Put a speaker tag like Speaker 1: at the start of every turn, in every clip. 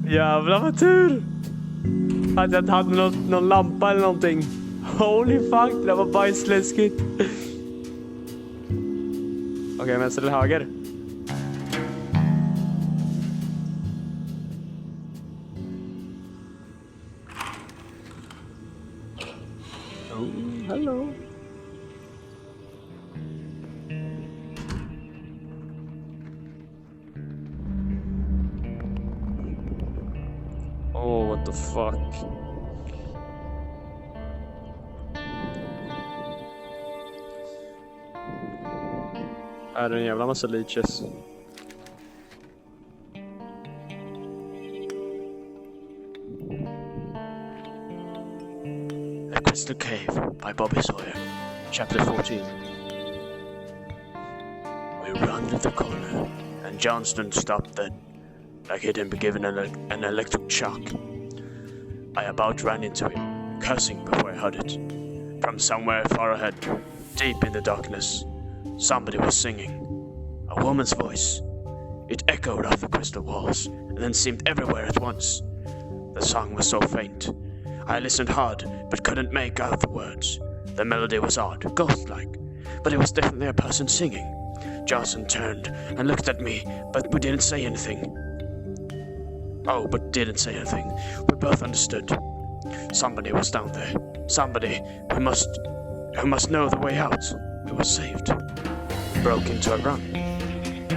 Speaker 1: Jävlar vad tur! Att jag inte hade någon lampa eller någonting. Holy fuck, det där var bajsläskigt. Okej, vänster eller höger? Oh, hello. Oh, what the fuck? Här är en jävla massa leeches.
Speaker 2: The Crystal Cave by Bobby Sawyer, Chapter 14. We rounded the corner, and Johnston stopped then, like he'd been given an electric shock. I about ran into him, cursing before I heard it. From somewhere far ahead, deep in the darkness, somebody was singing. A woman's voice. It echoed off the crystal walls, and then seemed everywhere at once. The song was so faint. I listened hard, but couldn't make out the words. The melody was odd, ghost-like, but it was definitely a person singing. Johnson turned and looked at me, but we didn't say anything. Didn't say anything. We both understood. Somebody was down there. Somebody who must know the way out. We were saved. Broke into a run.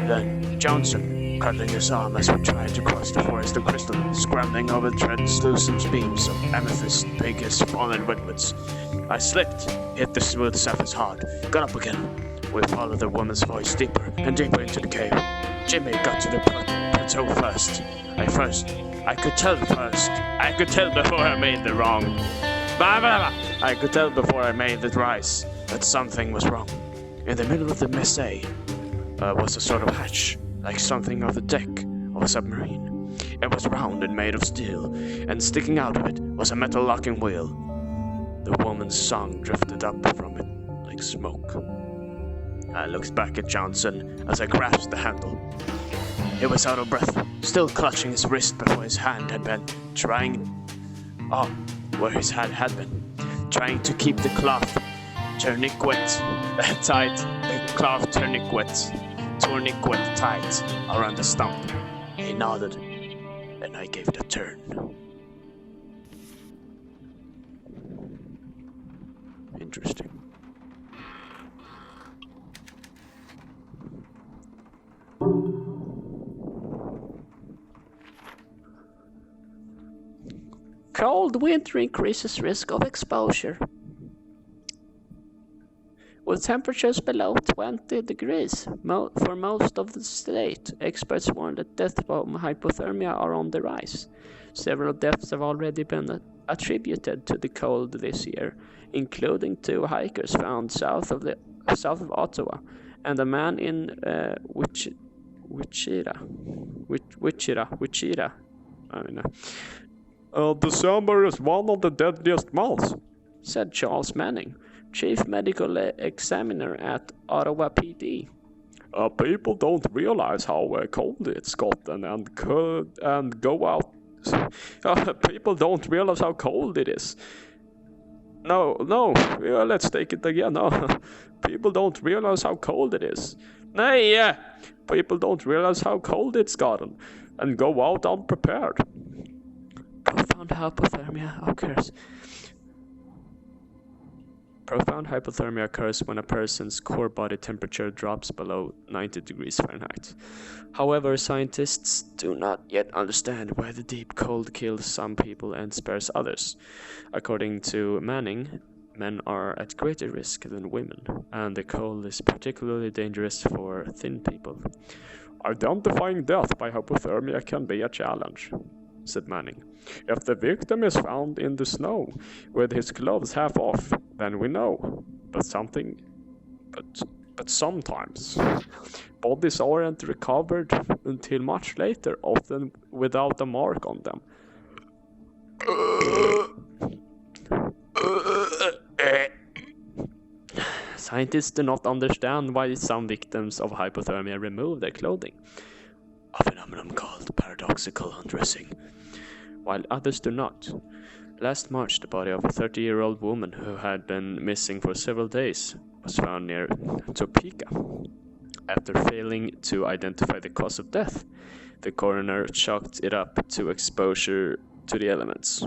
Speaker 2: Then Johnson, cuddling his arm as we tried to cross the forest of crystal, scrambling over translucent beams of amethyst big as fallen redwoods. I slipped, hit the smooth surface hard, got up again. We followed the woman's voice deeper and deeper into the cave. Jimmy got to the plateau first. I could tell before I made the wrong. I could tell before I made the rise that something was wrong. In the middle of the mesa was a sort of hatch, like something of the deck of a submarine. It was round and made of steel, and sticking out of it was a metal locking wheel. The woman's song drifted up from it like smoke. I looked back at Johnson as I grasped the handle. He was out of breath, still clutching his wrist before his hand had been where his hand had been, trying to keep the cloth tourniquet tight around the stump. He nodded, and I gave it a turn. Interesting.
Speaker 3: Cold winter increases risk of exposure. With temperatures below 20 degrees for most of the state, experts warn that deaths from hypothermia are on the rise. Several deaths have already been attributed to the cold this year, including 2 hikers found south of Ottawa, and a man in Wichita.
Speaker 1: December is one of the deadliest months,
Speaker 3: said Charles Manning, Chief Medical Examiner at Ottawa PD.
Speaker 1: People don't realize how cold it's gotten and go out. People don't realize how cold it is. Let's take it again. No, people don't realize how cold it is. Nej, people don't realize how cold it's gotten and go out unprepared.
Speaker 3: Profound hypothermia occurs when a person's core body temperature drops below 90 degrees Fahrenheit. However, scientists do not yet understand why the deep cold kills some people and spares others. According to Manning, men are at greater risk than women, and the cold is particularly dangerous for thin people.
Speaker 1: Identifying death by hypothermia can be a challenge, said Manning. If the victim is found in the snow with his gloves half off, then we know. But sometimes bodies aren't recovered until much later, often without a mark on them.
Speaker 3: Scientists do not understand why some victims of hypothermia remove their clothing. A phenomenon called
Speaker 2: paradoxical undressing,
Speaker 3: while others do not. Last March, the body of a 30-year-old woman who had been missing for several days was found near Topeka. After failing to identify the cause of death, the coroner chalked it up to exposure to the elements.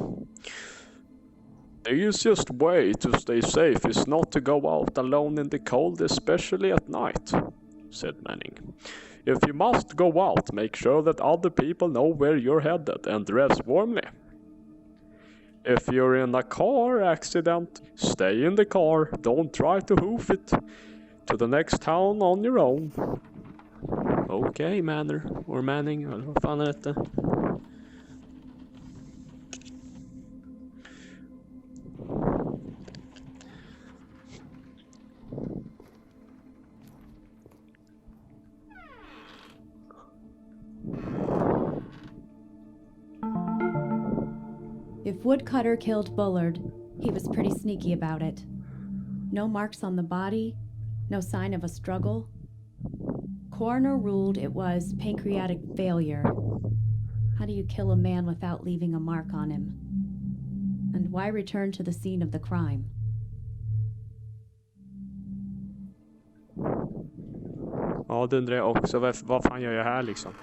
Speaker 1: The easiest way to stay safe is not to go out alone in the cold, especially at night, said Manning. If you must go out, make sure that other people know where you're headed and dress warmly. If you're in a car accident, stay in the car. Don't try to hoof it to the next town on your own.
Speaker 3: Okej, Manning, eller vad fan är detta?
Speaker 4: If Woodcutter killed Bullard, he was pretty sneaky about it. No marks on the body, no sign of a struggle. Coroner ruled it was pancreatic failure. How do you kill a man without leaving a mark on him? And why return to the scene of the crime?
Speaker 3: Ja, det undrar jag också. Vad fan gör jag här liksom?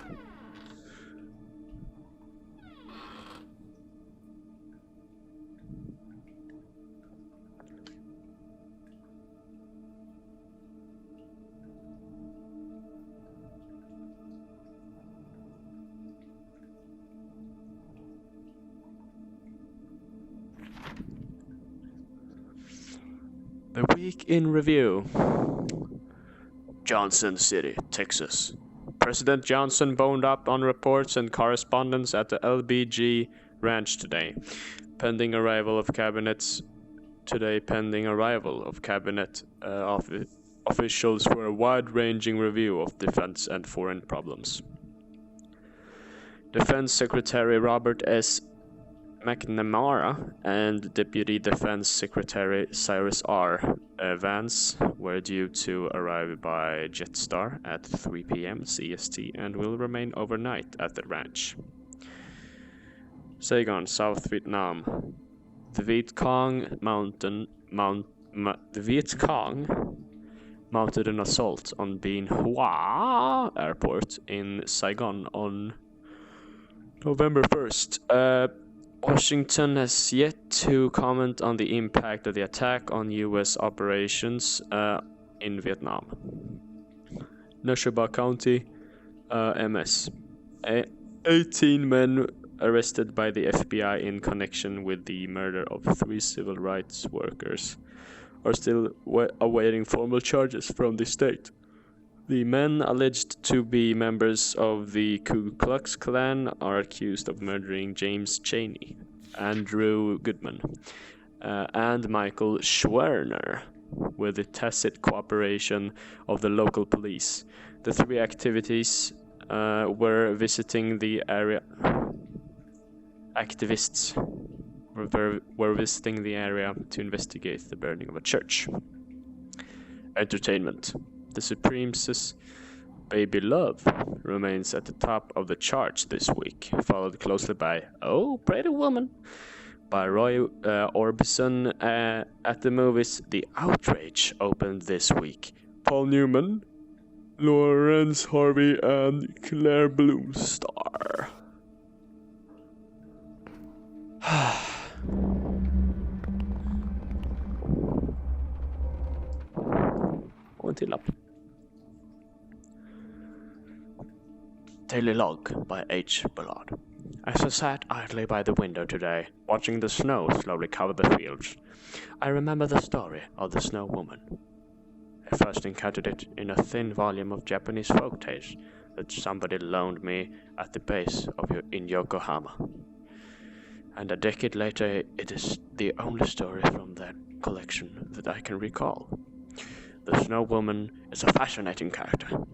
Speaker 3: The Week in Review.
Speaker 2: Johnson City, Texas.
Speaker 3: President Johnson boned up on reports and correspondence at the LBG ranch today, pending arrival of cabinet officials for a wide-ranging review of defense and foreign problems. Defense Secretary Robert S. McNamara and Deputy Defense Secretary Cyrus R. Vance were due to arrive by Jetstar at 3 p.m. CST and will remain overnight at the ranch. Saigon, South Vietnam. The Viet Cong mounted an assault on Bien Hoa Airport in Saigon on November 1st. Washington has yet to comment on the impact of the attack on U.S. operations in Vietnam. Neshoba County, MS. 18 men arrested by the FBI in connection with the murder of 3 civil rights workers are still awaiting formal charges from the state. The men alleged to be members of the Ku Klux Klan are accused of murdering James Chaney, Andrew Goodman, and Michael Schwerner with the tacit cooperation of the local police. The 3 activists were visiting the area to investigate the burning of a church. Entertainment. The Supremes' Baby Love remains at the top of the charts this week, followed closely by Oh, Pretty Woman by Roy Orbison. At the movies, The Outrage opened this week. Paul Newman, Lawrence Harvey, and Claire Bloom star. Och en till lapp. Daily Log by H. Ballard. As I sat idly by the window today, watching the snow slowly cover the fields, I remember the story of the Snow Woman. I first encountered it in a thin volume of Japanese folk tales that somebody loaned me at the base in Yokohama. And a decade later, it is the only story from that collection that I can recall. The Snow Woman is a fascinating character.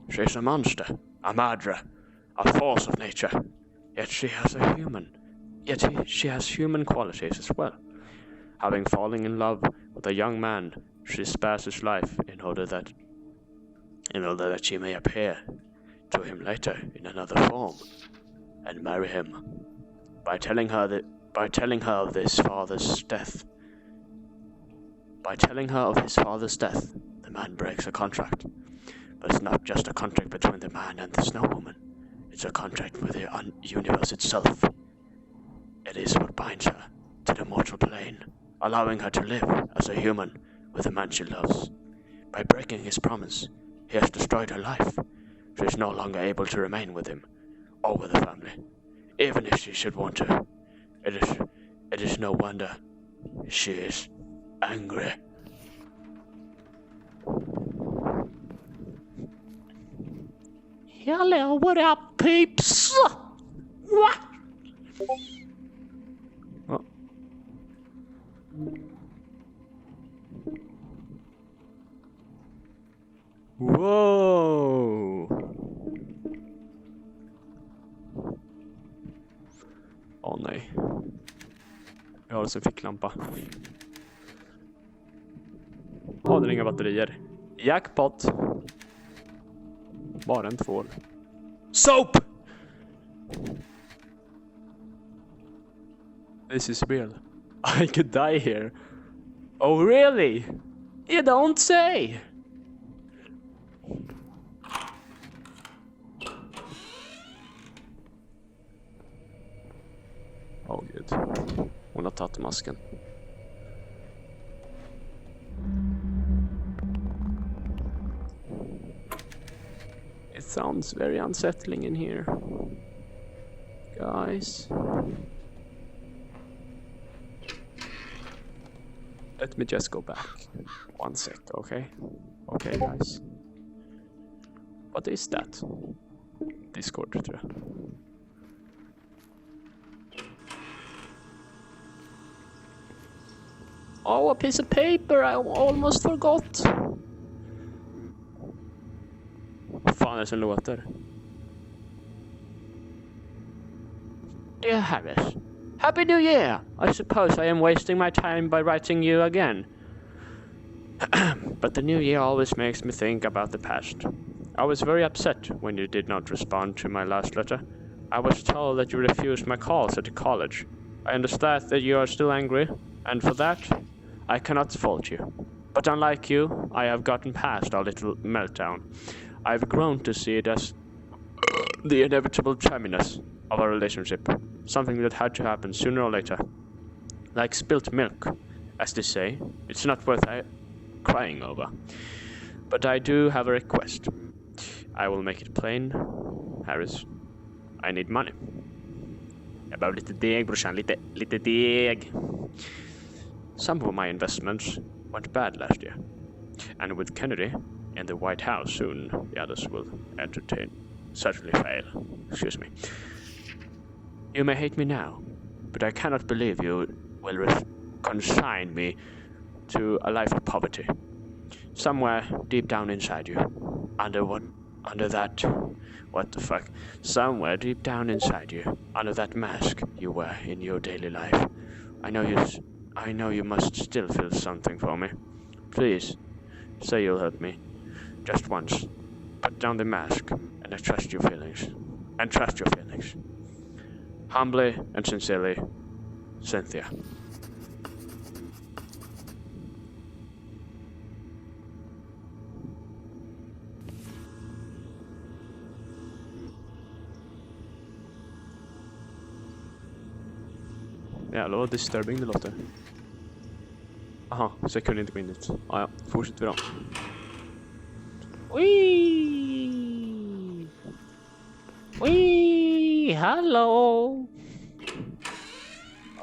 Speaker 3: She is a monster, a murderer, a force of nature. Yet she has human qualities as well. Having fallen in love with a young man, she spares his life in order that she may appear to him later in another form.
Speaker 2: and marry him. By telling her of his father's death. By telling her of his father's death, the man breaks a contract. But it's not just a contract between the man and the snow woman. It's a contract with the universe itself. It is what binds her to the mortal plane, allowing her to live as a human with the man she loves. By breaking his promise, he has destroyed her life. She is no longer able to remain with him or with the family, even if she should want to. It is no wonder she is angry.
Speaker 3: Hello, what up, peeps? What? Oh. Whoa! Åh nej. Jag har alltså en ficklampa. Den inga batterier. Jackpot. Bara en tvål. Soap! This is real. I could die here. Oh really? You don't say! Åh gud. Hon har tagit masken. It sounds very unsettling in here. Guys. Let me just go back. 1 sec, okay? Okay, guys. What is that? Discord, tror jag. Oh, a piece of paper! I almost forgot! Vad fan är det som låter? Dear Harris, Happy New Year! I suppose I am wasting my time by writing you again. But the new year always makes me think about the past. I was very upset when you did not respond to my last letter. I was told that you refused my calls at the college. I understand that you are still angry, and for that, I cannot fault you. But unlike you, I have gotten past our little meltdown. I've grown to see it as the inevitable terminus of our relationship. Something that had to happen sooner or later. Like spilt milk, as they say. It's not worth crying over. But I do have a request. I will make it plain, Harris. I need money. Jag behöver lite deg, brorsan. Lite deg. Some of my investments went bad last year. And with Kennedy in the White House soon, the others will certainly fail. Excuse me. You may hate me now, but I cannot believe you will consign me to a life of poverty. Somewhere deep down inside you, somewhere deep down inside you, under that mask you wear in your daily life. I know you must still feel something for me. Please, say you'll help me. Just once. Put down the mask, and trust your feelings. Humbly and sincerely, Cynthia. Jävlar vad disturbing det låter. Aha, så jag kunde inte gå in dit. Ja, fortsätter vi då. Wee! Wee! Hello!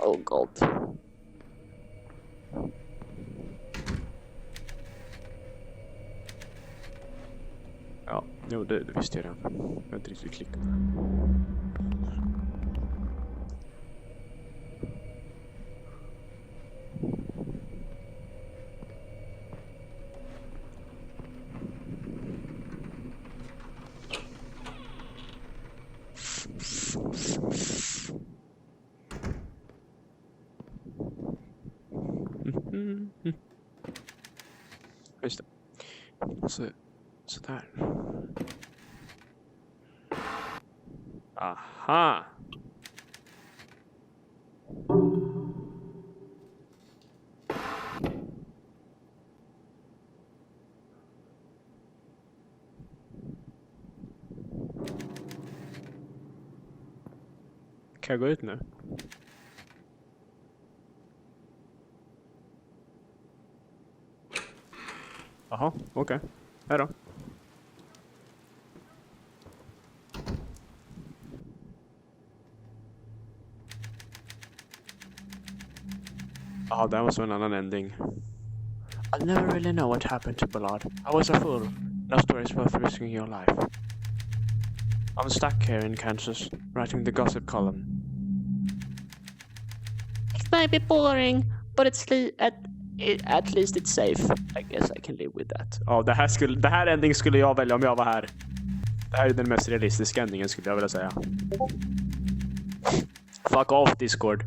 Speaker 3: Oh god. Ja, jo, det visste jag redan. Jag har inte riktigt klickat. Just det. Så där. Aha! Kan jag gå ut nu? Jaha, okej. Hej då. Ja, det måste vara en annan ending.
Speaker 2: I'll never really know what happened to Ballard. I was a fool. No story's worth risking your life. I'm stuck here in Kansas, writing the gossip column.
Speaker 3: It might be boring, but at least it's safe. I guess I can live with that. Ja, det här ending skulle jag välja om jag var här. Det här är den mest realistiska endingen skulle jag vilja säga. Fuck off, Discord.